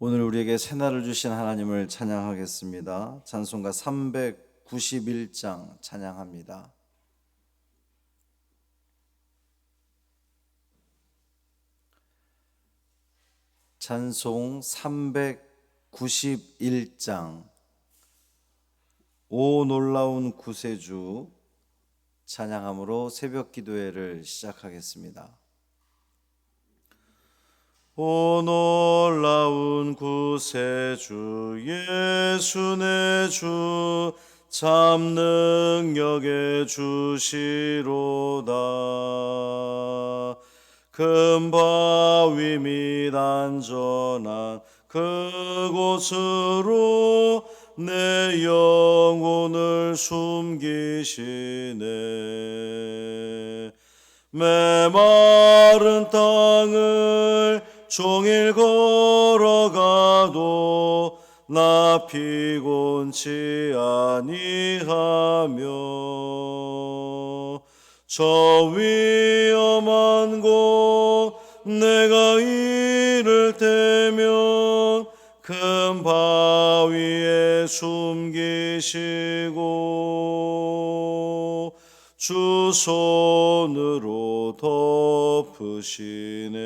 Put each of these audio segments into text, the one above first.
오늘 우리에게 새날을 주신 하나님을 찬양하겠습니다. 찬송가 391장 찬양합니다. 찬송 391장 오 놀라운 구세주 찬양함으로 새벽 기도회를 시작하겠습니다. 오 놀라운 구세주 예수 내 주 참 능력의 주시로다. 큰 바위 및 안전한 그곳으로 내 영혼을 숨기시네. 메마른 땅을 종일 걸어가도 나 피곤치 아니하며 저 위험한 곳 내가 이를 때면 큰 바위에 숨기시고 주 손으로 덮으시네.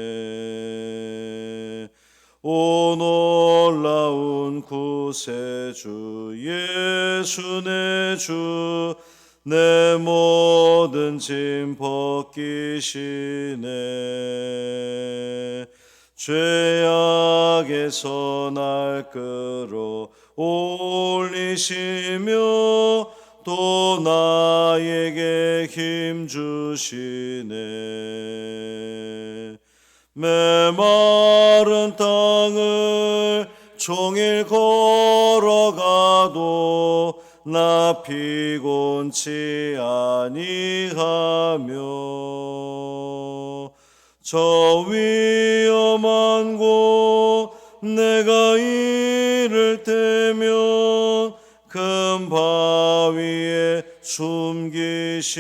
오 놀라운 구세주 예수 내 주 내 모든 짐 벗기시네. 죄악에서 날 끌어 올리시며 또 나에게 힘 주시네. 메마른 땅을 종일 걸어가도 나 피곤치 아니하며 저 위험한 곳 내가 이를 때면 큰 바위에 숨기시고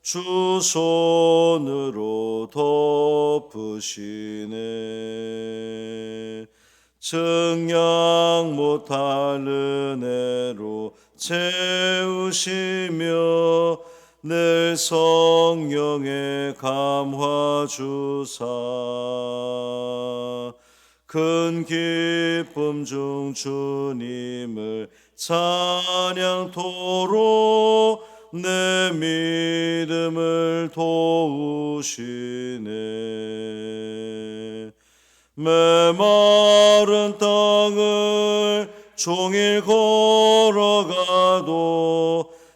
주 손으로 덮으시네. 증량 못할 은혜로 채우시며 늘 성령의 감화 주사 큰 기쁨 중 주님을 찬양토록 내 믿음을 도우시네. 메마른 땅을 종일 걸어가도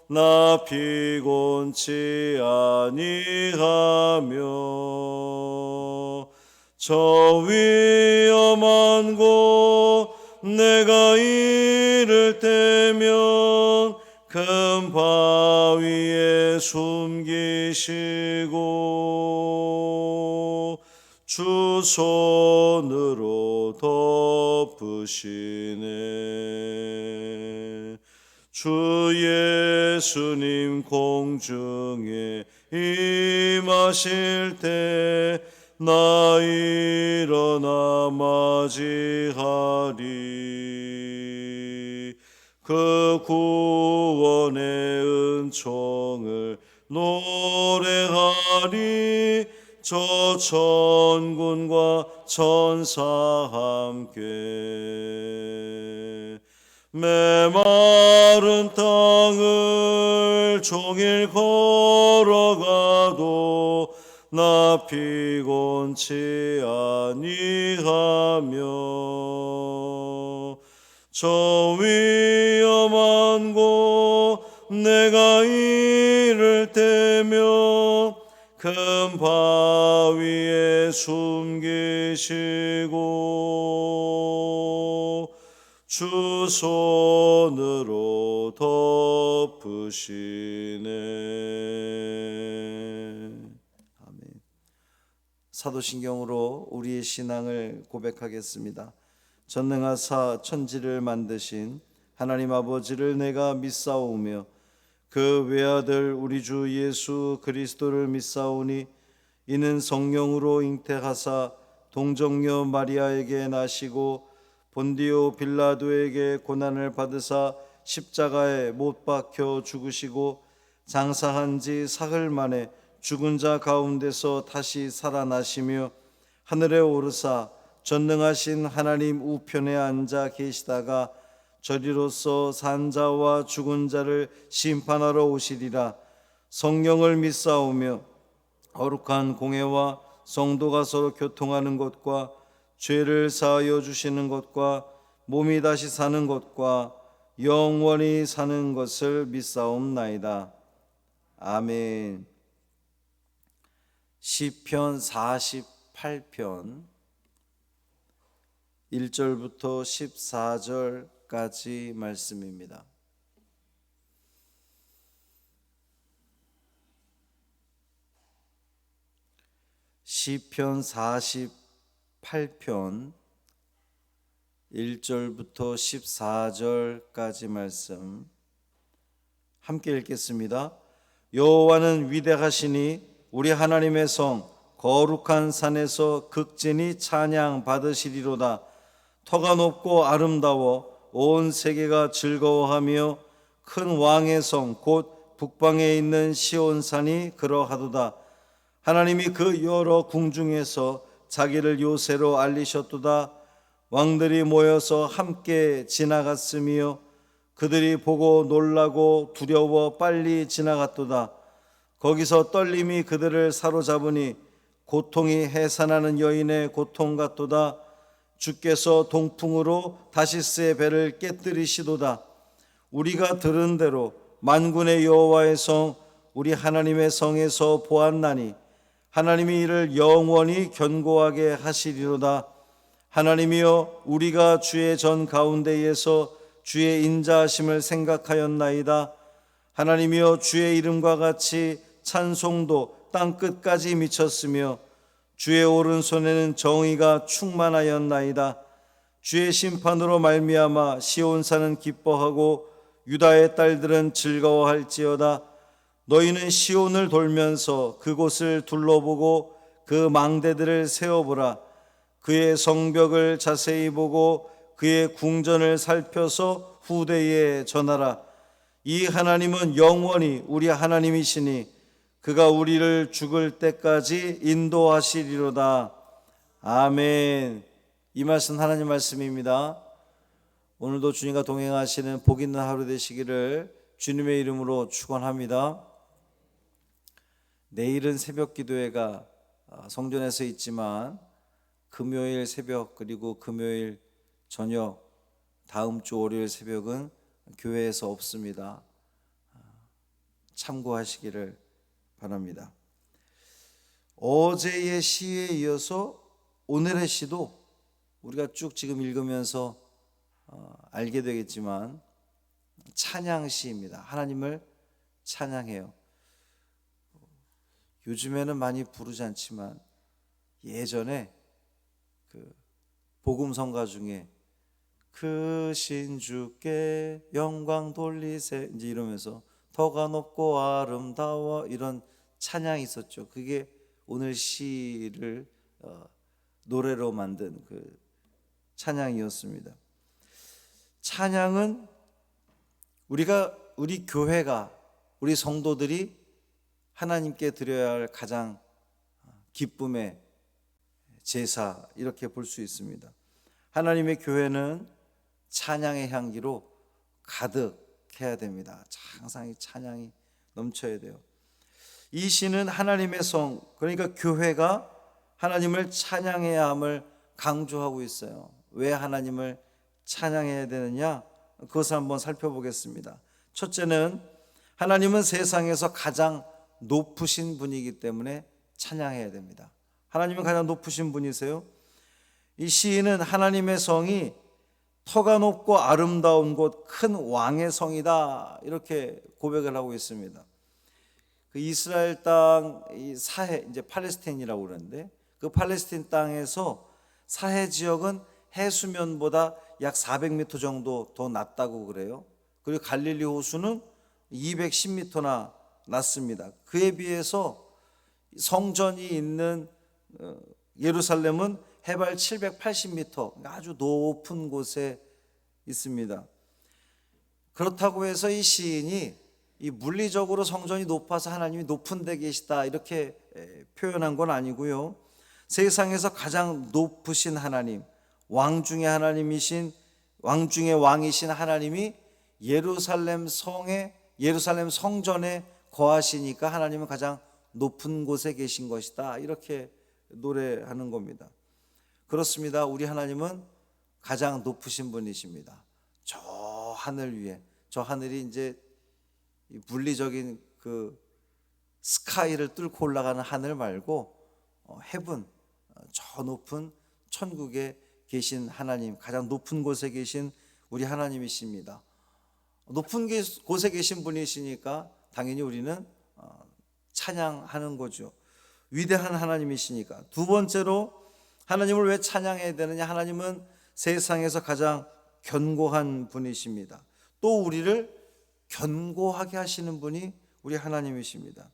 나 피곤치 아니하며 저 위험한 곳 내가 이를 때면 큰 바위에 숨기시고 주 손으로 덮으시네. 주 예수님 공중에 임하실 때 나 일어나 맞이하리. 그 구원의 은총을 노래하리. 저 천군과 천사 함께 메마른 땅을 종일 걸어가도 나 피곤치 아니하며 저 위험한 곳 내가 이를 때면 큰 바위에 숨기시고 주 손으로 덮으시네. 아멘. 사도신경으로 우리의 신앙을 고백하겠습니다. 전능하사 천지를 만드신 하나님 아버지를 내가 믿사오며 그 외아들 우리 주 예수 그리스도를 믿사오니 이는 성령으로 잉태하사 동정녀 마리아에게 나시고 본디오 빌라도에게 고난을 받으사 십자가에 못 박혀 죽으시고 장사한 지 사흘 만에 죽은 자 가운데서 다시 살아나시며 하늘에 오르사 전능하신 하나님 우편에 앉아 계시다가 저리로서 산 자와 죽은 자를 심판하러 오시리라. 성령을 믿사오며 거룩한 공회와 성도가 서로 교통하는 것과 죄를 사하여 주시는 것과 몸이 다시 사는 것과 영원히 사는 것을 믿사옵나이다. 아멘. 시편 48편 1절부터 14절까지 말씀입니다. 시편 48편 1절부터 14절까지 말씀 함께 읽겠습니다. 여호와는 위대하시니 우리 하나님의 성 거룩한 산에서 극진히 찬양 받으시리로다. 터가 높고 아름다워 온 세계가 즐거워하며 큰 왕의 성 곧 북방에 있는 시온산이 그러하도다. 하나님이 그 여러 궁중에서 자기를 요새로 알리셨도다. 왕들이 모여서 함께 지나갔으며 그들이 보고 놀라고 두려워 빨리 지나갔도다. 거기서 떨림이 그들을 사로잡으니 고통이 해산하는 여인의 고통 같도다. 주께서 동풍으로 다시스의 배를 깨뜨리시도다. 우리가 들은 대로 만군의 여호와의 성 우리 하나님의 성에서 보았나니 하나님이 이를 영원히 견고하게 하시리로다. 하나님이여 우리가 주의 전 가운데에서 주의 인자하심을 생각하였나이다. 하나님이여 주의 이름과 같이 찬송도 땅끝까지 미쳤으며 주의 오른손에는 정의가 충만하였나이다. 주의 심판으로 말미암아 시온산은 기뻐하고 유다의 딸들은 즐거워할지어다. 너희는 시온을 돌면서 그곳을 둘러보고 그 망대들을 세어보라. 그의 성벽을 자세히 보고 그의 궁전을 살펴서 후대에 전하라. 이 하나님은 영원히 우리 하나님이시니 그가 우리를 죽을 때까지 인도하시리로다. 아멘. 이 말씀 하나님 말씀입니다. 오늘도 주님과 동행하시는 복 있는 하루 되시기를 주님의 이름으로 축원합니다. 내일은 새벽 기도회가 성전에서 있지만 금요일 새벽 그리고 금요일 저녁 다음 주 월요일 새벽은 교회에서 없습니다. 참고하시기를 바랍니다. 어제의 시에 이어서 오늘의 시도 우리가 쭉 지금 읽으면서 알게 되겠지만 찬양 시입니다. 하나님을 찬양해요. 요즘에는 많이 부르지 않지만 예전에 그 복음성가 중에 크신 주께 영광 돌리세 이제 이러면서 터가 높고 아름다워 이런 찬양이 있었죠. 그게 오늘 시를 노래로 만든 그 찬양이었습니다. 찬양은 우리 교회가 우리 성도들이 하나님께 드려야 할 가장 기쁨의 제사 이렇게 볼 수 있습니다. 하나님의 교회는 찬양의 향기로 가득해야 됩니다. 항상 이 찬양이 넘쳐야 돼요. 이 시는 하나님의 성 그러니까 교회가 하나님을 찬양해야 함을 강조하고 있어요. 왜 하나님을 찬양해야 되느냐? 그것을 한번 살펴보겠습니다. 첫째는 하나님은 세상에서 가장 높으신 분이기 때문에 찬양해야 됩니다. 하나님은 가장 높으신 분이세요. 이 시인은 하나님의 성이 터가 높고 아름다운 곳 큰 왕의 성이다 이렇게 고백을 하고 있습니다. 그 이스라엘 땅 이 사해 이제 팔레스타인이라고 그러는데 그 팔레스타인 땅에서 사해 지역은 해수면보다 약 400m 정도 더 낮다고 그래요. 그리고 갈릴리 호수는 210m나 낮습니다. 그에 비해서 성전이 있는 예루살렘은 해발 780m 아주 높은 곳에 있습니다. 그렇다고 해서 이 시인이 이 물리적으로 성전이 높아서 하나님이 높은 데 계시다 이렇게 표현한 건 아니고요. 세상에서 가장 높으신 하나님, 왕 중의 하나님이신, 왕 중의 왕이신 하나님이 예루살렘 성전에 거하시니까 하나님은 가장 높은 곳에 계신 것이다 이렇게 노래하는 겁니다. 그렇습니다. 우리 하나님은 가장 높으신 분이십니다. 저 하늘 위에, 저 하늘이 이제 물리적인 그 스카이를 뚫고 올라가는 하늘 말고 헤븐, 저 높은 천국에 계신 하나님, 가장 높은 곳에 계신 우리 하나님이십니다. 높은 곳에 계신 분이시니까 당연히 우리는 찬양하는 거죠. 위대한 하나님이시니까. 두 번째로 하나님을 왜 찬양해야 되느냐? 하나님은 세상에서 가장 견고한 분이십니다. 또 우리를 견고하게 하시는 분이 우리 하나님이십니다.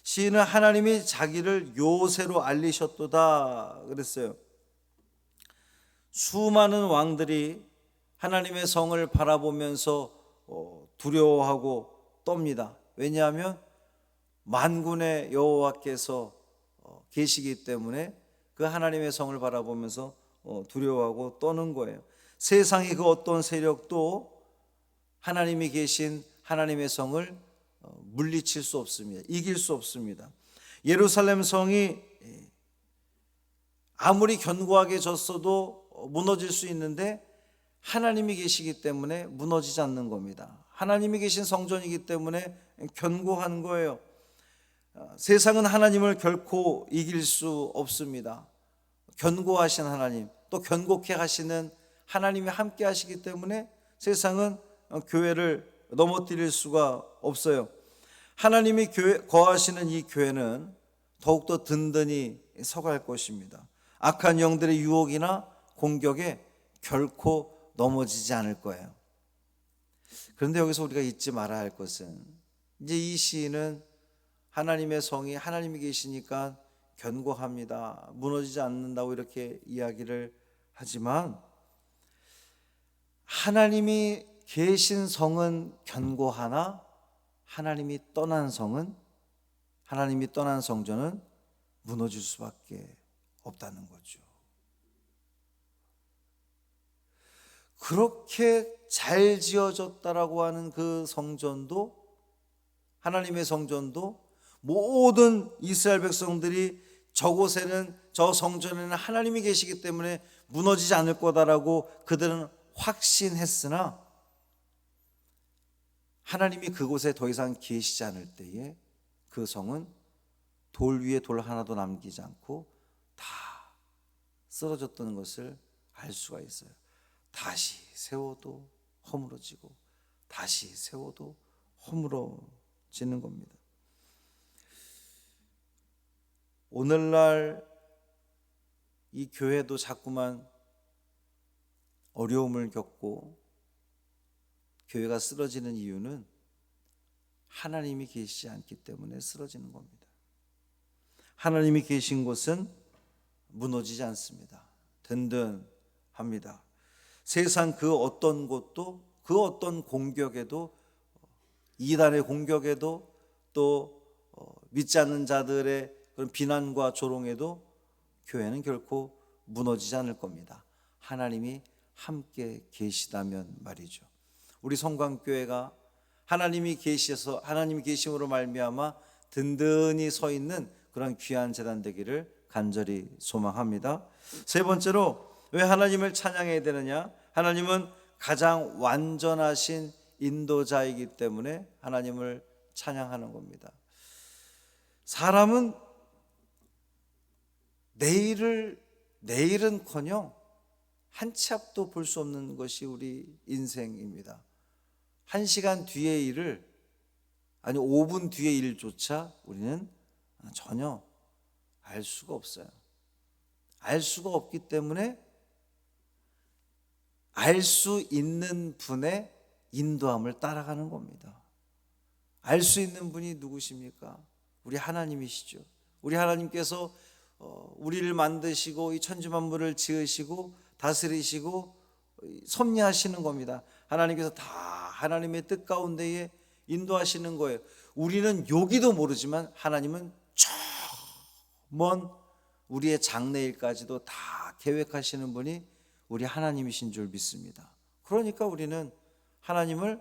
시인은 하나님이 자기를 요새로 알리셨도다 그랬어요. 수많은 왕들이 하나님의 성을 바라보면서 두려워하고 떱니다. 왜냐하면 만군의 여호와께서 계시기 때문에 그 하나님의 성을 바라보면서 두려워하고 떠는 거예요. 세상의 그 어떤 세력도 하나님이 계신 하나님의 성을 물리칠 수 없습니다. 이길 수 없습니다. 예루살렘 성이 아무리 견고하게 졌어도 무너질 수 있는데 하나님이 계시기 때문에 무너지지 않는 겁니다. 하나님이 계신 성전이기 때문에 견고한 거예요. 세상은 하나님을 결코 이길 수 없습니다. 견고하신 하나님, 또 견고케 하시는 하나님이 함께 하시기 때문에 세상은 교회를 넘어뜨릴 수가 없어요. 하나님이 거하시는 이 교회는 더욱더 든든히 서갈 것입니다. 악한 영들의 유혹이나 공격에 결코 넘어지지 않을 거예요. 그런데 여기서 우리가 잊지 말아야 할 것은, 이제 이 시인은 하나님의 성이 하나님이 계시니까 견고합니다, 무너지지 않는다고 이렇게 이야기를 하지만, 하나님이 계신 성은 견고하나 하나님이 떠난 성은, 하나님이 떠난 성전은 무너질 수밖에 없다는 거죠. 그렇게 잘 지어졌다라고 하는 그 성전도, 하나님의 성전도 모든 이스라엘 백성들이 저곳에는, 저 성전에는 하나님이 계시기 때문에 무너지지 않을 거다라고 그들은 확신했으나, 하나님이 그곳에 더 이상 계시지 않을 때에 그 성은 돌 위에 돌 하나도 남기지 않고 다 쓰러졌다는 것을 알 수가 있어요. 다시 세워도 허물어지고 다시 세워도 허물어지는 겁니다. 오늘날 이 교회도 자꾸만 어려움을 겪고 교회가 쓰러지는 이유는 하나님이 계시지 않기 때문에 쓰러지는 겁니다. 하나님이 계신 곳은 무너지지 않습니다. 든든합니다. 세상 그 어떤 곳도, 그 어떤 공격에도, 이단의 공격에도, 또 믿지 않는 자들의 그런 비난과 조롱에도 교회는 결코 무너지지 않을 겁니다. 하나님이 함께 계시다면 말이죠. 우리 성광교회가 하나님이 계셔서, 하나님이 계심으로 말미암아 든든히 서 있는 그런 귀한 재단 되기를 간절히 소망합니다. 세 번째로 왜 하나님을 찬양해야 되느냐? 하나님은 가장 완전하신 인도자이기 때문에 하나님을 찬양하는 겁니다. 사람은 내일은커녕 한 치 앞도 볼 수 없는 것이 우리 인생입니다. 1시간 뒤의 일을, 아니 5분 뒤의 일조차 우리는 전혀 알 수가 없어요. 알 수가 없기 때문에 알 수 있는 분의 인도함을 따라가는 겁니다. 알 수 있는 분이 누구십니까? 우리 하나님이시죠. 우리 하나님께서 우리를 만드시고 이 천지만물을 지으시고 다스리시고 섭리하시는 겁니다. 하나님께서 다 하나님의 뜻 가운데에 인도하시는 거예요. 우리는 여기도 모르지만 하나님은 저 먼 우리의 장래일까지도 다 계획하시는 분이 우리 하나님이신 줄 믿습니다. 그러니까 우리는 하나님을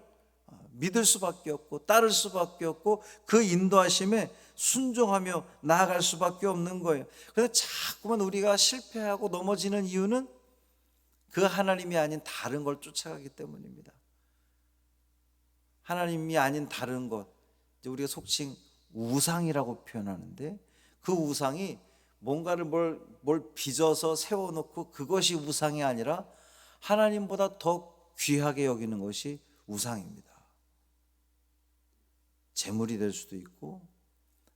믿을 수밖에 없고 따를 수밖에 없고 그 인도하심에 순종하며 나아갈 수밖에 없는 거예요. 그래서 자꾸만 우리가 실패하고 넘어지는 이유는 그 하나님이 아닌 다른 걸 쫓아가기 때문입니다. 하나님이 아닌 다른 것, 우리가 속칭 우상이라고 표현하는데, 그 우상이 뭔가를 뭘 빚어서 세워놓고 그것이 우상이 아니라 하나님보다 더 귀하게 여기는 것이 우상입니다. 재물이 될 수도 있고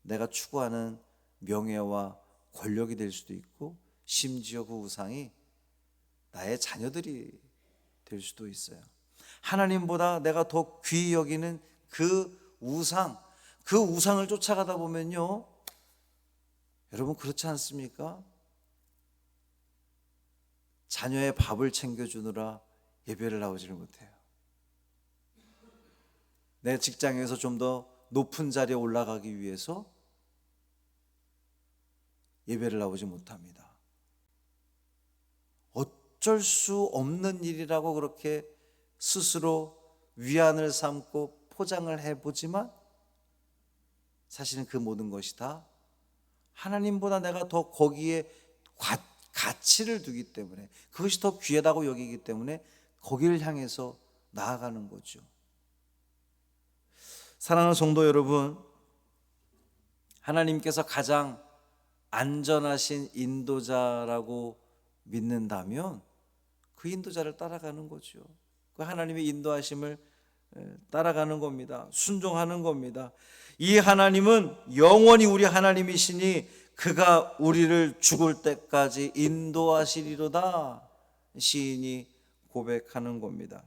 내가 추구하는 명예와 권력이 될 수도 있고, 심지어 그 우상이 나의 자녀들이 될 수도 있어요. 하나님보다 내가 더 귀히 여기는 그 우상을 쫓아가다 보면요, 여러분 그렇지 않습니까? 자녀의 밥을 챙겨주느라 예배를 나오지를 못해요. 내 직장에서 좀 더 높은 자리에 올라가기 위해서 예배를 나오지 못합니다. 어쩔 수 없는 일이라고 그렇게 스스로 위안을 삼고 포장을 해보지만 사실은 그 모든 것이 다 하나님보다 내가 더 거기에 가치를 두기 때문에, 그것이 더 귀하다고 여기기 때문에 거기를 향해서 나아가는 거죠. 사랑하는 성도 여러분, 하나님께서 가장 안전하신 인도자라고 믿는다면 그 인도자를 따라가는 거죠. 그 하나님의 인도하심을 따라가는 겁니다. 순종하는 겁니다. 이 하나님은 영원히 우리 하나님이시니 그가 우리를 죽을 때까지 인도하시리로다, 시인이 고백하는 겁니다.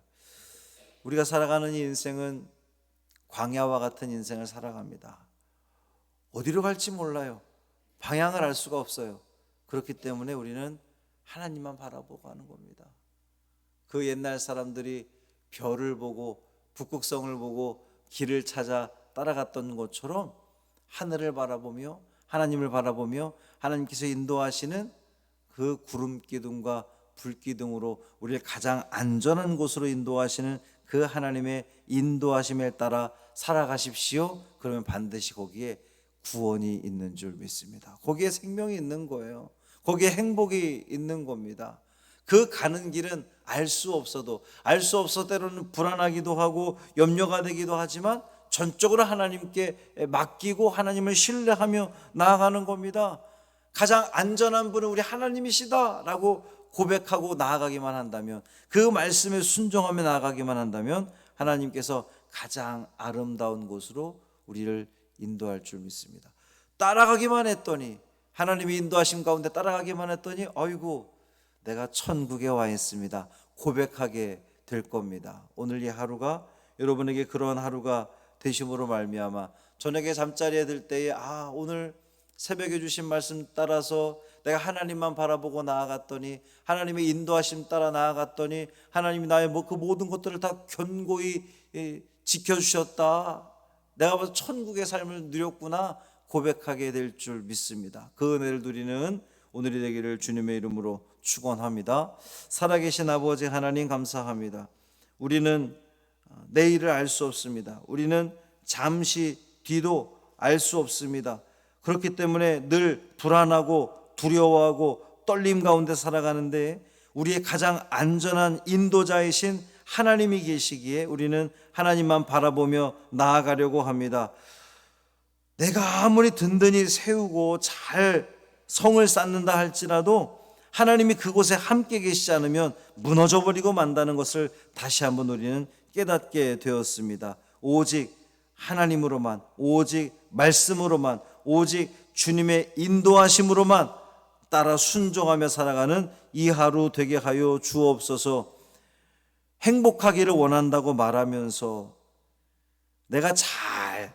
우리가 살아가는 이 인생은 광야와 같은 인생을 살아갑니다. 어디로 갈지 몰라요. 방향을 알 수가 없어요. 그렇기 때문에 우리는 하나님만 바라보고 하는 겁니다. 그 옛날 사람들이 별을 보고 북극성을 보고 길을 찾아 따라갔던 것처럼 하늘을 바라보며 하나님을 바라보며 하나님께서 인도하시는 그 구름 기둥과 불 기둥으로 우리를 가장 안전한 곳으로 인도하시는 그 하나님의 인도하심에 따라 살아가십시오. 그러면 반드시 거기에 구원이 있는 줄 믿습니다. 거기에 생명이 있는 거예요. 거기에 행복이 있는 겁니다. 그 가는 길은 알 수 없어도 때로는 불안하기도 하고 염려가 되기도 하지만 전적으로 하나님께 맡기고 하나님을 신뢰하며 나아가는 겁니다. 가장 안전한 분은 우리 하나님이시다라고 고백하고 나아가기만 한다면, 그 말씀에 순종하며 나아가기만 한다면 하나님께서 가장 아름다운 곳으로 우리를 인도할 줄 믿습니다. 따라가기만 했더니, 하나님의 인도하심 가운데 따라가기만 했더니 아이고 내가 천국에 와 있습니다 고백하게 될 겁니다. 오늘 이 하루가 여러분에게 그런 하루가 되심으로 말미암아 저녁에 잠자리에 들 때에 오늘 새벽에 주신 말씀 따라서 내가 하나님만 바라보고 나아갔더니, 하나님의 인도하심 따라 나아갔더니 하나님이 나의 그 모든 것들을 다 견고히 지켜주셨다, 내가 벌써 천국의 삶을 누렸구나 고백하게 될 줄 믿습니다. 그 은혜를 누리는 오늘이 되기를 주님의 이름으로 축원합니다. 살아계신 아버지 하나님 감사합니다. 우리는 내일을 알 수 없습니다. 우리는 잠시 뒤도 알 수 없습니다. 그렇기 때문에 늘 불안하고 두려워하고 떨림 가운데 살아가는데, 우리의 가장 안전한 인도자이신 하나님이 계시기에 우리는 하나님만 바라보며 나아가려고 합니다. 내가 아무리 든든히 세우고 잘 성을 쌓는다 할지라도 하나님이 그곳에 함께 계시지 않으면 무너져버리고 만다는 것을 다시 한번 우리는 깨닫게 되었습니다. 오직 하나님으로만, 오직 말씀으로만, 오직 주님의 인도하심으로만 따라 순종하며 살아가는 이 하루 되게 하여 주옵소서. 행복하기를 원한다고 말하면서 내가 잘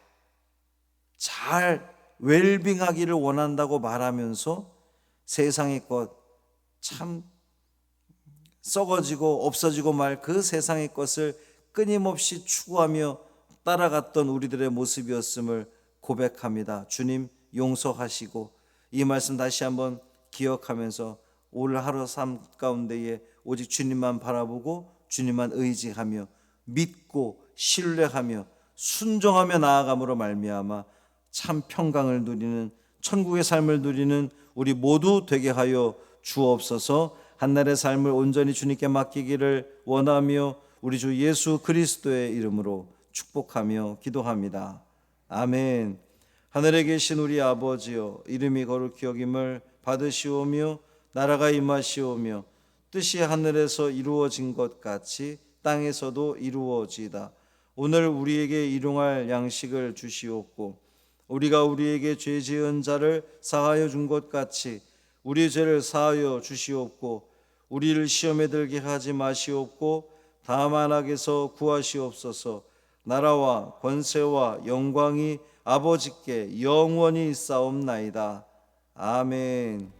웰빙하기를 원한다고 말하면서 세상의 것, 참 썩어지고 없어지고 말 그 세상의 것을 끊임없이 추구하며 따라갔던 우리들의 모습이었음을 고백합니다. 주님 용서하시고 이 말씀 다시 한번 기억하면서 오늘 하루 삶 가운데에 오직 주님만 바라보고 주님만 의지하며 믿고 신뢰하며 순종하며 나아감으로 말미암아 참 평강을 누리는 천국의 삶을 누리는 우리 모두 되게 하여 주옵소서. 한날의 삶을 온전히 주님께 맡기기를 원하며 우리 주 예수 그리스도의 이름으로 축복하며 기도합니다. 아멘. 하늘에 계신 우리 아버지여, 이름이 거룩히 여김을 받으시오며 나라가 임하시오며 뜻이 하늘에서 이루어진 것 같이 땅에서도 이루어지이다. 오늘 우리에게 일용할 양식을 주시옵고 우리가 우리에게 죄 지은 자를 사하여 준 것 같이 우리 죄를 사하여 주시옵고 우리를 시험에 들게 하지 마시옵고 다만 악에서 구하시옵소서. 나라와 권세와 영광이 아버지께 영원히 있사옵나이다. 아멘.